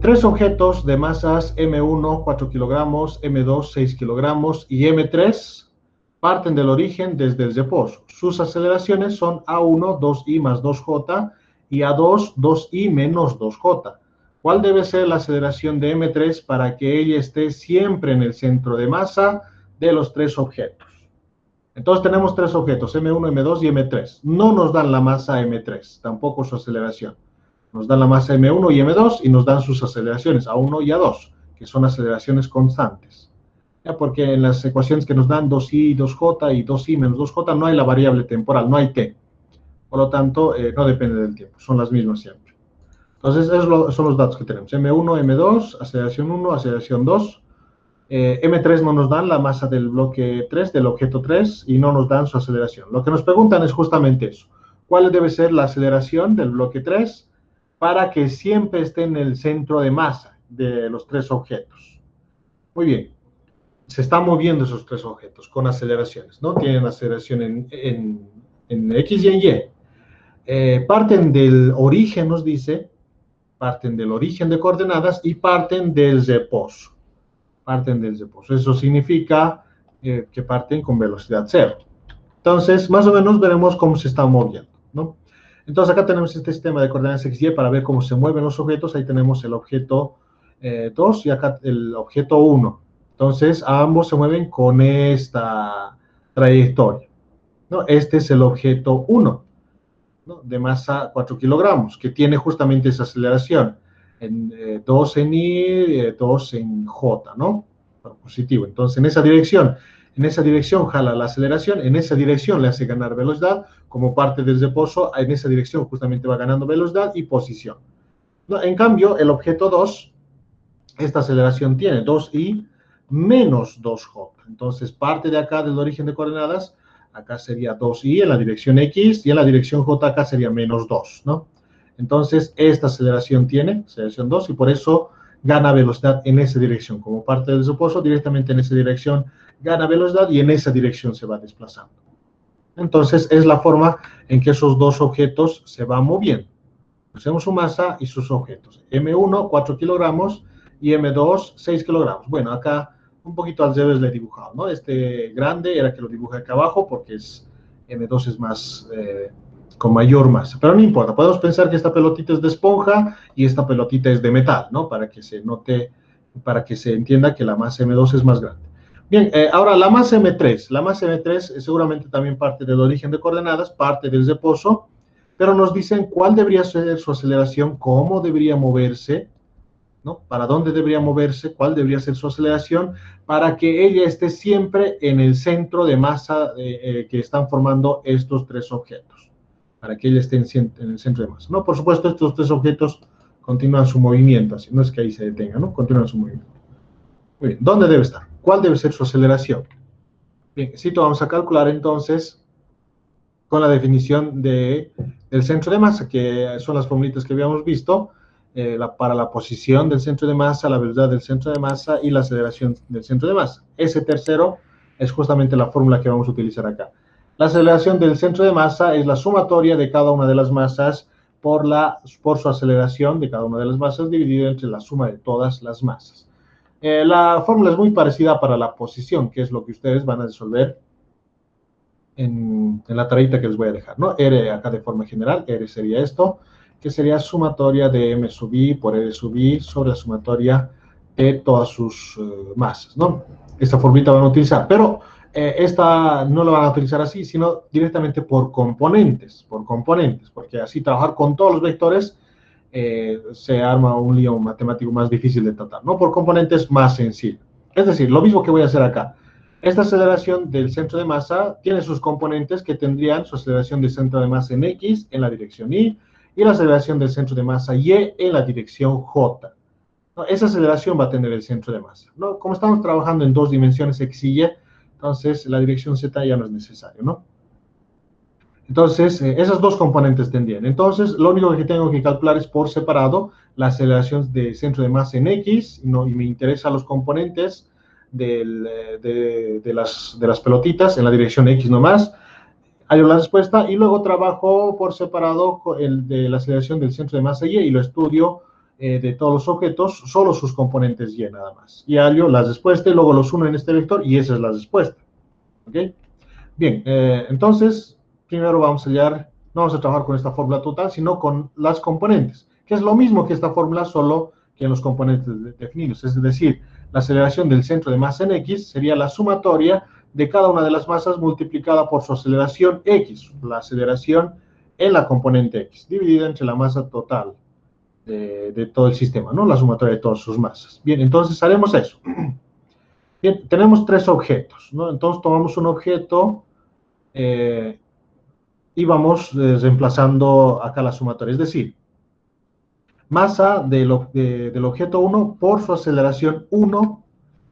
Tres objetos de masas M1, 4 kilogramos, M2, 6 kilogramos y M3 parten del origen desde el reposo. Sus aceleraciones son A1, 2i más 2j y A2, 2i menos 2j. ¿Cuál debe ser la aceleración de M3 para que ella esté siempre en el centro de masa de los tres objetos? Entonces tenemos tres objetos, M1, M2 y M3. No nos dan la masa M3, tampoco su aceleración. Nos dan la masa M1 y M2 y nos dan sus aceleraciones A1 y A2, que son aceleraciones constantes. ¿Ya? Porque en las ecuaciones que nos dan 2i, 2j y 2i menos 2j no hay la variable temporal, no hay t. Por lo tanto, no depende del tiempo, son las mismas siempre. Entonces, esos son los datos que tenemos. M1, M2, aceleración 1, aceleración 2. M3 no nos dan la masa del bloque 3, del objeto 3, y no nos dan su aceleración. Lo que nos preguntan es justamente eso. ¿Cuál debe ser la aceleración del bloque 3 para que siempre esté en el centro de masa de los tres objetos? Muy bien. Se están moviendo esos tres objetos con aceleraciones, ¿no? Tienen aceleración en X y en Y. Parten del origen, nos dice, parten del origen de coordenadas y parten del reposo. Parten del reposo. Eso significa que parten con velocidad cero. Entonces, más o menos veremos cómo se están moviendo, ¿no? Entonces, acá tenemos este sistema de coordenadas X y Y para ver cómo se mueven los objetos. Ahí tenemos el objeto 2 y acá el objeto 1. Entonces, ambos se mueven con esta trayectoria, ¿no? Este es el objeto 1, ¿no? De masa 4 kilogramos, que tiene justamente esa aceleración. 2 en Y, 2 en J, ¿no? Positivo. Entonces, en esa dirección jala la aceleración, en esa dirección le hace ganar velocidad, como parte del reposo, en esa dirección justamente va ganando velocidad y posición. ¿No? En cambio, el objeto 2, esta aceleración tiene 2i menos 2j. Entonces, parte de acá del origen de coordenadas, acá sería 2i en la dirección X y en la dirección J acá sería menos 2, ¿no? Entonces, esta aceleración tiene, aceleración 2, y por eso gana velocidad en esa dirección. Como parte del reposo, directamente en esa dirección gana velocidad y en esa dirección se va desplazando. Entonces, es la forma en que esos dos objetos se van moviendo. Hacemos su masa y sus objetos. M1, 4 kilogramos y M2, 6 kilogramos. Bueno, acá un poquito al revés le he dibujado, ¿no? Este grande era que lo dibujé acá abajo porque M2 es más... con mayor masa, pero no importa, podemos pensar que esta pelotita es de esponja y esta pelotita es de metal, ¿no? Para que se note, para que se entienda que la masa M2 es más grande. Bien, ahora la masa M3 seguramente también parte del origen de coordenadas, parte del reposo, pero nos dicen cuál debería ser su aceleración, cómo debería moverse, ¿no? Para dónde debería moverse, cuál debería ser su aceleración, para que ella esté siempre en el centro de masa que están formando estos tres objetos. Para que ella esté en el centro de masa, ¿no? Por supuesto, estos tres objetos continúan su movimiento, así no es que ahí se detenga, ¿no? Continúan su movimiento. Muy bien, ¿dónde debe estar? ¿Cuál debe ser su aceleración? Bien, esto vamos a calcular entonces con la definición del centro de masa, que son las formulitas que habíamos visto, para la posición del centro de masa, la velocidad del centro de masa y la aceleración del centro de masa. Ese tercero es justamente la fórmula que vamos a utilizar acá. La aceleración del centro de masa es la sumatoria de cada una de las masas por su aceleración de cada una de las masas dividido entre la suma de todas las masas. La fórmula es muy parecida para la posición, que es lo que ustedes van a resolver en la tareita que les voy a dejar, ¿no? R acá de forma general, R sería esto, que sería sumatoria de M sub I por R sub I sobre la sumatoria de todas sus masas, ¿no? Esta formita van a utilizar, pero esta no la van a utilizar así, sino directamente por componentes, porque así trabajar con todos los vectores se arma un lío matemático más difícil de tratar, ¿no? Por componentes más sencillo. Es decir, lo mismo que voy a hacer acá. Esta aceleración del centro de masa tiene sus componentes que tendrían su aceleración del centro de masa en X en la dirección Y y la aceleración del centro de masa Y en la dirección J. ¿No? Esa aceleración va a tener el centro de masa, ¿no? Como estamos trabajando en dos dimensiones X y Y, entonces la dirección Z ya no es necesario, ¿no? Entonces, esas dos componentes tendrían. Entonces, lo único que tengo que calcular es por separado la aceleración del centro de masa en X, ¿no? Y me interesan los componentes de las pelotitas en la dirección X nomás. Hallo la respuesta y luego trabajo por separado el de la aceleración del centro de masa Y y lo estudio de todos los objetos, solo sus componentes y nada más. Y hallo las respuestas y luego los uno en este vector y esa es la respuesta. ¿Ok? Bien, entonces, primero vamos a hallar, no vamos a trabajar con esta fórmula total, sino con las componentes, que es lo mismo que esta fórmula, solo que en los componentes definidos. Es decir, la aceleración del centro de masa en X sería la sumatoria de cada una de las masas multiplicada por su aceleración X, la aceleración en la componente X, dividida entre la masa total de todo el sistema, ¿no? La sumatoria de todas sus masas. Bien, entonces haremos eso. Bien, tenemos tres objetos, ¿no? Entonces tomamos un objeto y vamos reemplazando acá la sumatoria, es decir, masa del objeto 1 por su aceleración 1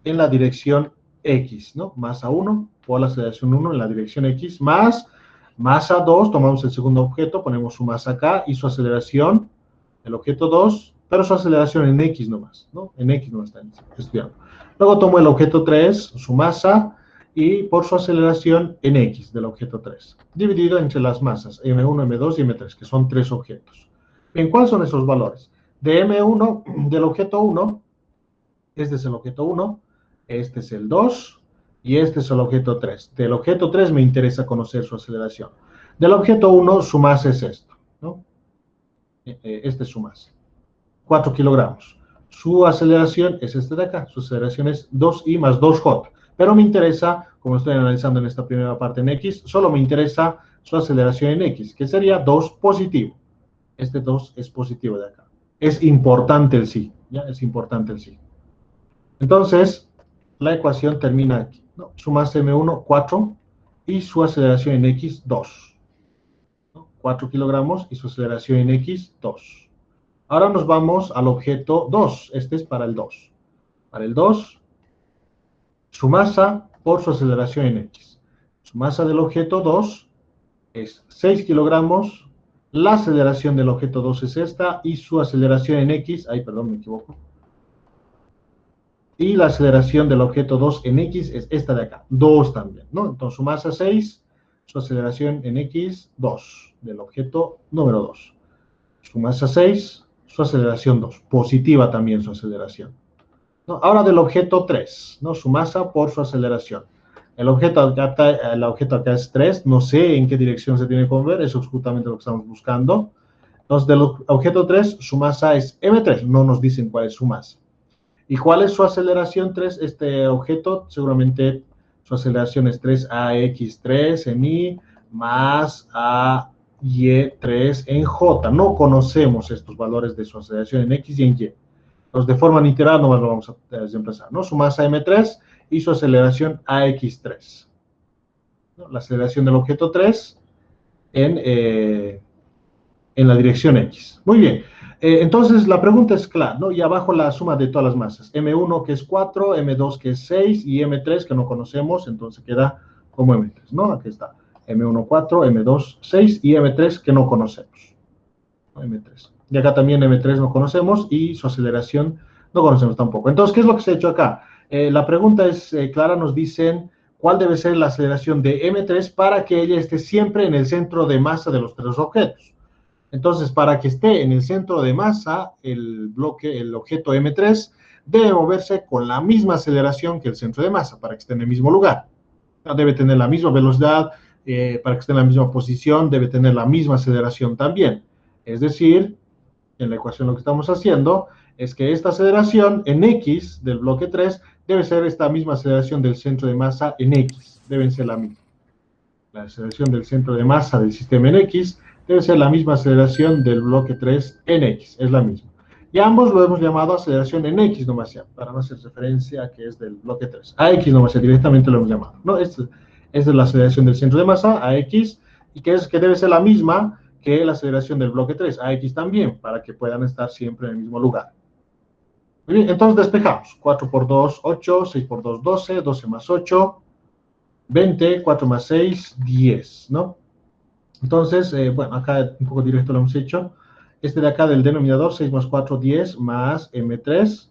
en la dirección X, ¿no? Masa 1 por la aceleración 1 en la dirección X, más masa 2, tomamos el segundo objeto, ponemos su masa acá y su aceleración, el objeto 2, pero su aceleración en X nomás, ¿no? En X no están estudiando. Luego tomo el objeto 3, su masa, y por su aceleración en X del objeto 3, dividido entre las masas M1, M2 y M3, que son tres objetos. Bien, ¿cuáles son esos valores? De M1, del objeto 1, este es el objeto 1, este es el 2, y este es el objeto 3. Del objeto 3 me interesa conocer su aceleración. Del objeto 1, su masa es esto, ¿no? Este es su masa, 4 kilogramos. Su aceleración es este de acá, su aceleración es 2i más 2j. Pero me interesa, como estoy analizando en esta primera parte en X, solo me interesa su aceleración en X, que sería 2 positivo. Este 2 es positivo de acá. Es importante el sí, ¿ya? Es importante el sí. Entonces, la ecuación termina aquí, ¿no? Su masa M1, 4, y su aceleración en X, 2. ¿No? 4 kilogramos y su aceleración en X, 2. Ahora nos vamos al objeto 2. Este es para el 2. Para el 2, su masa por su aceleración en X. Su masa del objeto 2 es 6 kilogramos. La aceleración del objeto 2 es esta y su aceleración en X, ay, perdón, me equivoco. Y la aceleración del objeto 2 en X es esta de acá, 2 también, ¿no? Entonces su masa 6, su aceleración en X, 2, del objeto número 2. Su masa 6, su aceleración 2, positiva también su aceleración. ¿No? Ahora del objeto 3, ¿no? Su masa por su aceleración. El objeto acá es 3, no sé en qué dirección se tiene que mover, eso es justamente lo que estamos buscando. Entonces, del objeto 3, su masa es M3, no nos dicen cuál es su masa. ¿Y cuál es su aceleración 3? Este objeto, seguramente su aceleración es 3ax3 en y más ay3 en j. No conocemos estos valores de su aceleración en x y en y. Entonces, de forma literal, nomás lo vamos a reemplazar, ¿no? Su masa m3 y su aceleración ax3. ¿No? La aceleración del objeto 3 en la dirección X. Muy bien. Entonces, la pregunta es clara, ¿no? Y abajo la suma de todas las masas. M1 que es 4, M2 que es 6 y M3 que no conocemos, entonces queda como M3, ¿no? Aquí está. M1, 4, M2, 6 y M3 que no conocemos. M3. Y acá también M3 no conocemos y su aceleración no conocemos tampoco. Entonces, ¿qué es lo que se ha hecho acá? La pregunta es clara, nos dicen cuál debe ser la aceleración de M3 para que ella esté siempre en el centro de masa de los tres objetos. Entonces, para que esté en el centro de masa, el objeto M3, debe moverse con la misma aceleración que el centro de masa, para que esté en el mismo lugar. Debe tener la misma velocidad, para que esté en la misma posición, debe tener la misma aceleración también. Es decir, en la ecuación lo que estamos haciendo es que esta aceleración en X del bloque 3 debe ser esta misma aceleración del centro de masa en X, deben ser la misma. La aceleración del centro de masa del sistema en X debe ser la misma aceleración del bloque 3 en X, es la misma. Y ambos lo hemos llamado aceleración en X nomás ya, para no hacer referencia a que es del bloque 3. A X nomás ya, directamente lo hemos llamado. ¿No? Esta es la aceleración del centro de masa, a X, y que debe ser la misma que la aceleración del bloque 3, a X también, para que puedan estar siempre en el mismo lugar. Muy bien, entonces despejamos. 4 por 2, 8, 6 por 2, 12, 12 más 8, 20, 4 más 6, 10, ¿no? Entonces, bueno, acá un poco directo lo hemos hecho. Este de acá del denominador, 6 más 4, 10, más M3,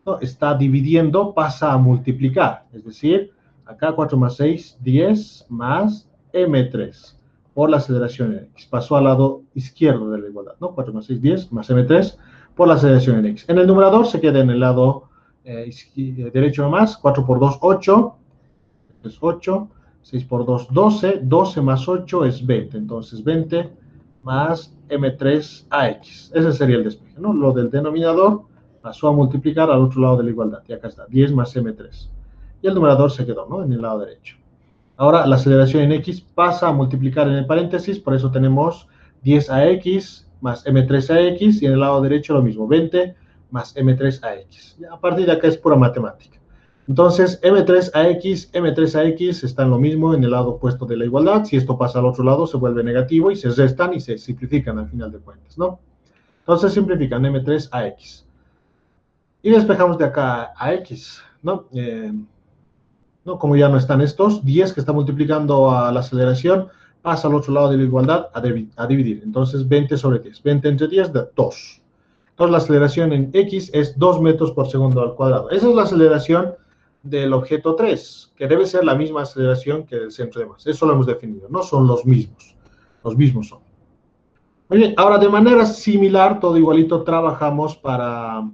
¿no? Está dividiendo, pasa a multiplicar. Es decir, acá 4 más 6, 10, más M3, por la aceleración en X. Pasó al lado izquierdo de la igualdad, ¿no? 4 más 6, 10, más M3, por la aceleración en X. En el numerador se queda en el lado derecho nomás, 4 por 2, 8, es 8, 6 por 2, 12, 12 más 8 es 20, entonces 20 más M3AX, ese sería el despeje, ¿no? Lo del denominador pasó a multiplicar al otro lado de la igualdad, y acá está, 10 más M3, y el numerador se quedó, ¿no? En el lado derecho. Ahora la aceleración en X pasa a multiplicar en el paréntesis, por eso tenemos 10AX más M3AX, y en el lado derecho lo mismo, 20 más M3AX. Y a partir de acá es pura matemática. Entonces, M3AX, M3AX están lo mismo en el lado opuesto de la igualdad. Si esto pasa al otro lado, se vuelve negativo y se restan y se simplifican al final de cuentas, ¿no? Entonces, simplifican M3AX. Y despejamos de acá a X, ¿no? ¿No? Como ya no están estos, 10 que está multiplicando a la aceleración, pasa al otro lado de la igualdad a dividir. Entonces, 20 sobre 10. 20 entre 10 da 2. Entonces, la aceleración en X es 2 metros por segundo al cuadrado. Esa es la aceleración del objeto 3, que debe ser la misma aceleración que del centro de masa. Eso lo hemos definido, no son los mismos. Los mismos son. Muy bien, ahora de manera similar, todo igualito, trabajamos para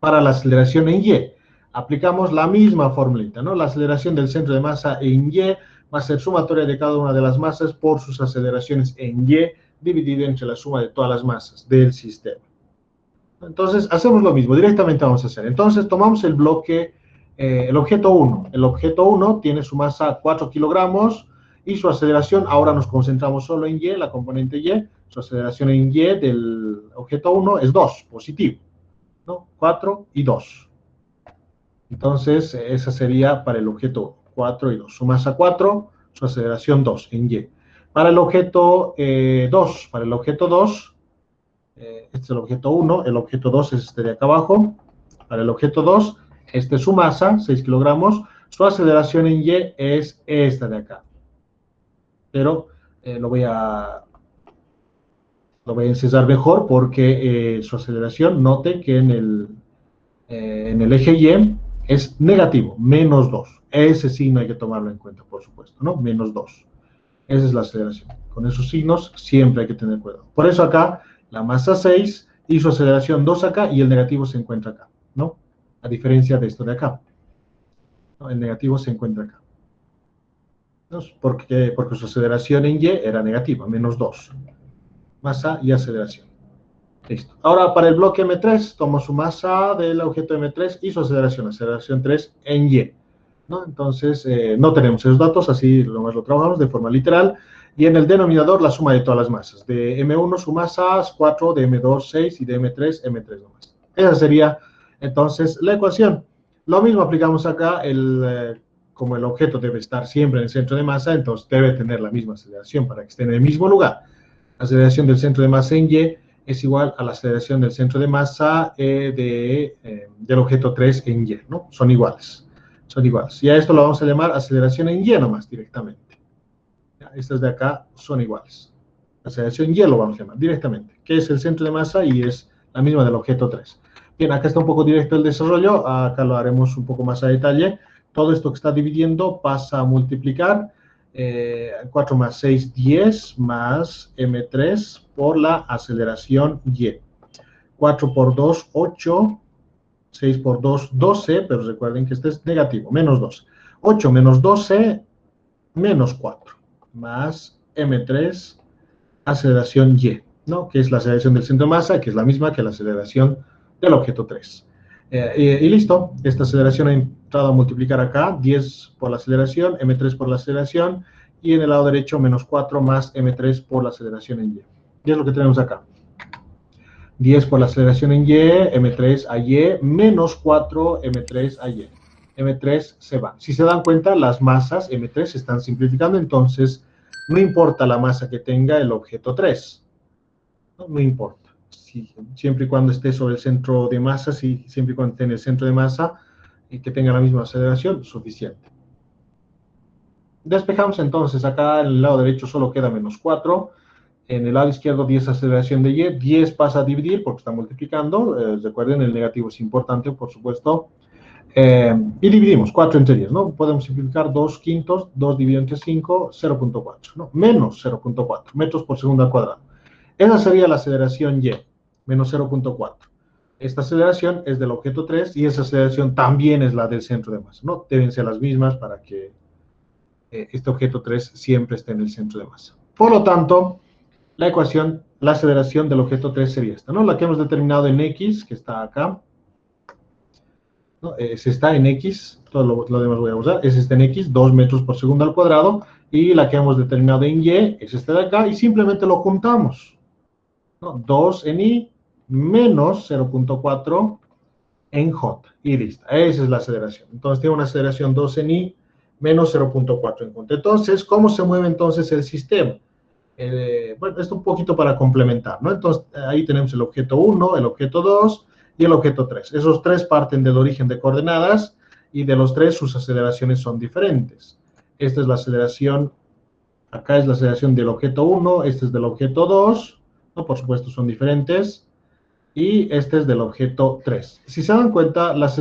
la aceleración en Y. Aplicamos la misma formulita, ¿no? La aceleración del centro de masa en Y va a ser sumatoria de cada una de las masas por sus aceleraciones en Y, dividido entre la suma de todas las masas del sistema. Entonces, hacemos lo mismo, directamente vamos a hacer. Entonces, tomamos el bloque, el objeto 1. El objeto 1 tiene su masa 4 kilogramos y su aceleración, ahora nos concentramos solo en Y, la componente Y, su aceleración en Y del objeto 1 es 2, positivo, ¿no? 4 y 2. Entonces, esa sería para el objeto 1, 4 y 2. Su masa 4, su aceleración 2 en Y. Para el objeto 2, este es el objeto 1, el objeto 2 es este de acá abajo. Para el objeto 2, este es su masa, 6 kilogramos. Su aceleración en Y es esta de acá. Pero lo voy a encisar mejor porque su aceleración, note que en el eje Y es negativo, menos 2. Ese signo hay que tomarlo en cuenta, por supuesto, ¿no? Menos 2. Esa es la aceleración. Con esos signos siempre hay que tener cuidado. Por eso acá la masa 6 y su aceleración 2 acá y el negativo se encuentra acá, ¿no? A diferencia de esto de acá, ¿no? El negativo se encuentra acá, ¿no? Porque su aceleración en Y era negativa, menos 2. Masa y aceleración. Listo. Ahora para el bloque M3, tomo su masa del objeto M3 y su aceleración 3 en Y, ¿no? Entonces, no tenemos esos datos, así nomás lo trabajamos de forma literal. Y en el denominador, la suma de todas las masas. De M1 su masa es 4, de M2 6 y de M3 nomás. Esa sería, entonces, la ecuación. Lo mismo aplicamos acá, como el objeto debe estar siempre en el centro de masa, entonces debe tener la misma aceleración para que esté en el mismo lugar. La aceleración del centro de masa en Y es igual a la aceleración del centro de masa del objeto 3 en Y, ¿no? Son iguales. Son iguales. Y a esto lo vamos a llamar aceleración en Y nomás directamente. Estas de acá son iguales. La aceleración Y lo vamos a llamar directamente, que es el centro de masa y es la misma del objeto 3. Bien, acá está un poco directo el desarrollo, acá lo haremos un poco más a detalle. Todo esto que está dividiendo pasa a multiplicar 4 más 6, 10, más M3 por la aceleración Y. 4 por 2, 8, 6 por 2, 12, pero recuerden que este es negativo, menos 12. 8 menos 12, menos 4, más M3, aceleración Y, ¿no? Que es la aceleración del centro de masa, que es la misma que la aceleración del objeto 3. Y listo, esta aceleración ha entrado a multiplicar acá, 10 por la aceleración, M3 por la aceleración, y en el lado derecho menos 4 más M3 por la aceleración en Y. Y es lo que tenemos acá. 10 por la aceleración en Y, M3 a Y, menos 4, M3 a Y. M3 se va. Si se dan cuenta, las masas M3 se están simplificando, entonces no importa la masa que tenga el objeto 3. No importa. Siempre y cuando esté sobre el centro de masa, siempre y cuando esté en el centro de masa y que tenga la misma aceleración, suficiente. Despejamos entonces, acá en el lado derecho solo queda menos 4, en el lado izquierdo 10 aceleración de Y, 10 pasa a dividir porque está multiplicando, recuerden el negativo es importante, por supuesto, y dividimos 4 entre 10, ¿no? Podemos simplificar 2 quintos, 2 dividido entre 5, 0.4, ¿no? Menos 0.4 metros por segundo al cuadrado. Esa sería la aceleración Y, menos 0.4. Esta aceleración es del objeto 3 y esa aceleración también es la del centro de masa, ¿no? Deben ser las mismas para que este objeto 3 siempre esté en el centro de masa. Por lo tanto, la ecuación, la aceleración del objeto 3 sería esta, ¿no? La que hemos determinado en X, que está acá, ¿no? Se está en X, todo lo demás voy a usar, es este en X, 2 metros por segundo al cuadrado, y la que hemos determinado en Y es este de acá, y simplemente lo juntamos, ¿no? 2 en Y menos 0.4 en J, y listo, esa es la aceleración. Entonces tiene una aceleración 2 en Y menos 0.4 en J. Entonces, ¿cómo se mueve entonces el sistema? Bueno, esto un poquito para complementar, ¿no? Entonces, ahí tenemos el objeto 1, el objeto 2 y el objeto 3. Esos tres parten del origen de coordenadas y de los tres sus aceleraciones son diferentes. Esta es la aceleración, acá es la aceleración del objeto 1, este es del objeto 2, ¿no? Por supuesto son diferentes, y este es del objeto 3. Si se dan cuenta, las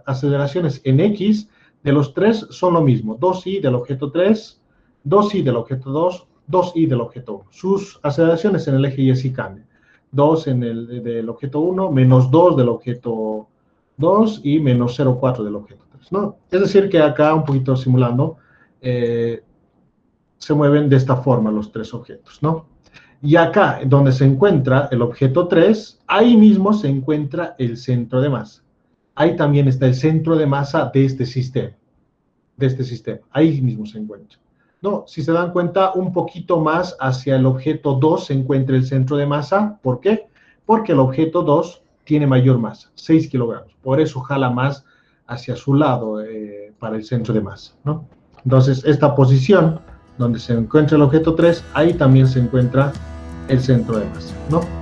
aceleraciones en X de los tres son lo mismo, 2i del objeto 3, 2i del objeto 2, 2i del objeto 1. Sus aceleraciones en el eje Y sí cambian. 2 en el del objeto 1, menos 2 del objeto 2 y menos 0,4 del objeto 3, ¿no? Es decir, que acá, un poquito simulando, se mueven de esta forma los tres objetos, ¿no? Y acá, donde se encuentra el objeto 3, ahí mismo se encuentra el centro de masa. Ahí también está el centro de masa de este sistema. Ahí mismo se encuentra. No, si se dan cuenta, un poquito más hacia el objeto 2 se encuentra el centro de masa. ¿Por qué? Porque el objeto 2 tiene mayor masa, 6 kilogramos. Por eso jala más hacia su lado para el centro de masa, ¿no? Entonces, esta posición donde se encuentra el objeto 3, ahí también se encuentra el centro de masa, ¿no?